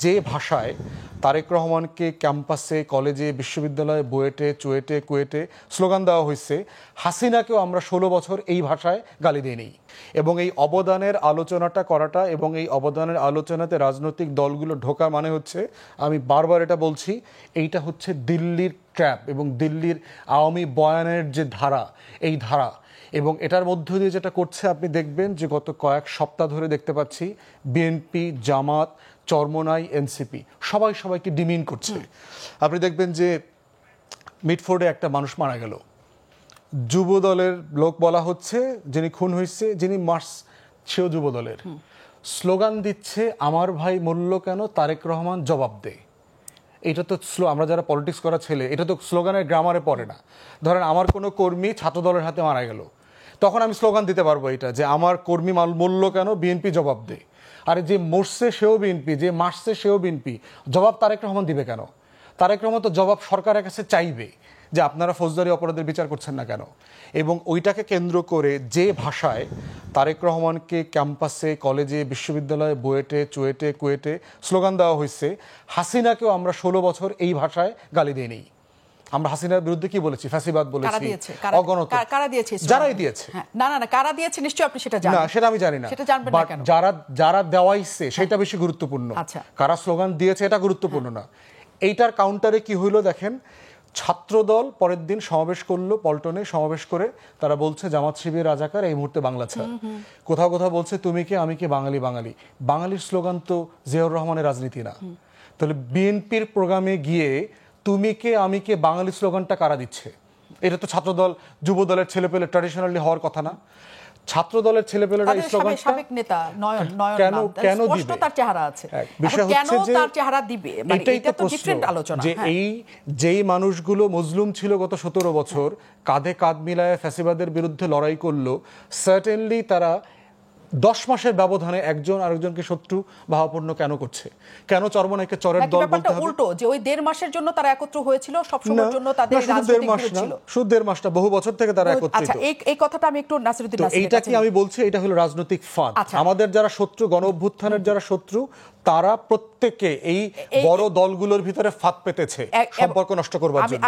যে ভাষায় তারেক রহমানকে ক্যাম্পাসে কলেজে বিশ্ববিদ্যালয়ে বুয়েটে চুয়েটে কুয়েটে স্লোগান দেওয়া হয়েছে, হাসিনাকেও আমরা 16 বছর এই ভাষায় গালি দিইনি। এবং এই অবদানের আলোচনাটা করাটা এবং এই অবদানের আলোচনাতে রাজনৈতিক দলগুলো ঢোকা মানে হচ্ছে, আমি বারবার এটা বলছি, এইটা হচ্ছে দিল্লির ট্র্যাপ এবং দিল্লির আওয়ামী বয়ানের যে ধারা, এই ধারা। এবং এটার মধ্য দিয়ে যেটা করছে আপনি দেখবেন যে গত কয়েক সপ্তাহ ধরে দেখতে পাচ্ছি বিএনপি, জামাত, চরমোনাই, এনসিপি সবাই সবাইকে ডিমিন করছে। আপনি দেখবেন যে মিটফোর্ডে একটা মানুষ মারা গেল, যুব দলের লোক বলা হচ্ছে, যিনি খুন হয়েছে, যিনি মার্চ, সেও যুব দলের। স্লোগান দিচ্ছে, আমার ভাই মূল্য কেন, তারেক রহমান জবাব দে। এটা তো আমরা যারা পলিটিক্স করা ছেলে, এটা তো স্লোগানের গ্রামারে পড়ে না। ধরেন আমার কোনো কর্মী ছাত্র দলের হাতে মারা গেল, তখন আমি স্লোগান দিতে পারবো এটা যে আমার কর্মী মূল্য কেন, বিএনপি জবাব দে। আরে যে মরছে সেও বিএনপি, যে মারছে সেও বিএনপি, জবাব তারেক রহমান দিবে কেন? তারেক রহমান তো জবাব সরকারের কাছে চাইবে যে আপনারা ফৌজদারি অপরাধের বিচার করছেন না কেন। এবং ওইটাকে কেন্দ্র করে যে ভাষায় তারেক রহমানকে ক্যাম্পাসে কলেজে বিশ্ববিদ্যালয়ে বুয়েটে চুয়েটে কুয়েটে স্লোগান দেওয়া হয়েছে, হাসিনাকেও আমরা 16 বছর এই ভাষায় গালি দিইনি। আমরা হাসিনার বিরুদ্ধে কি বলেছি? ফ্যাসিবাদ বলেছি, অগণতান্ত্রিক। কারা দিয়েছে? যারাই দিয়েছে। না না না, কারা দিয়েছে নিশ্চয়ই আপনি সেটা জানেন। না, সেটা আমি জানি না। সেটা জানবেন না কেন? যারা দেওয়াইছে সেটা বেশি গুরুত্বপূর্ণ। আচ্ছা, কারা স্লোগান দিয়েছে এটা গুরুত্বপূর্ণ না। এইটার কাউন্টারে কি হইলো দেখেন, ছাত্রদল পরের দিন সমাবেশ করলো, পল্টনে সমাবেশ করে তারা বলছে জামাত শিবির রাজাকার, এই মুহূর্তে বাংলা ছাড়। কোথাও কোথাও বলছে তুমি কে আমি কে, বাঙালি বাঙালি। বাঙালির স্লোগান তো জিয়াউর রহমানের রাজনীতি না। তাহলে বিএনপির প্রোগ্রামে গিয়ে তুমি কে আমি কে বাঙালি স্লোগানটা কারা দিচ্ছে? এটা তো ছাত্রদল যুব দলের ছেলেপেলে ট্র্যাডিশনালি হওয়ার কথা না। ছাত্র দলের ছেলেপেলেরা এই স্লোগানটা সাবেক নেতা নয়ন কেন দিবে? তার চেহারা আছে, বিষয় হচ্ছে যে তার চেহারা দিবে, মানে এটা তো ডিফারেন্ট আলোচনা। যে যেই মানুষগুলো মজলুম ছিল গত 17 বছর, কাঁধে কাঁধ মিলায় ফ্যাসিবাদের বিরুদ্ধে লড়াই করলো, সার্টেনলি তারা 10 মাসের ব্যবধানে একজন আরেকজনকে শত্রু ভাবাপন্ন কেন করছে? কেন চরমোনাইকে চরের দল বলতে হবে? উল্টো, যে ওই 1.5 মাসের জন্য তারা একত্র হয়েছিল, সব সময়ের জন্য তাদের রাজনৈতিক গ্রুপ ছিল। শুধু 1.5 মাস না, বহু বছর থেকে তারা একত্রিত। আচ্ছা, এই কথাটা আমি একটু নাসিরউদ্দিন নাসিরের এইটা কাছে কি আমি বলছি, এটা হলো রাজনৈতিক ফাঁদ। আমাদের যারা শত্রু, গণ অভ্যুত্থানের যারা শত্রু, তারা প্রত্যেককে এই বড় দলগুলোর ভিতরে ফাঁদ পেতেছে সম্পর্ক নষ্ট করবার জন্য।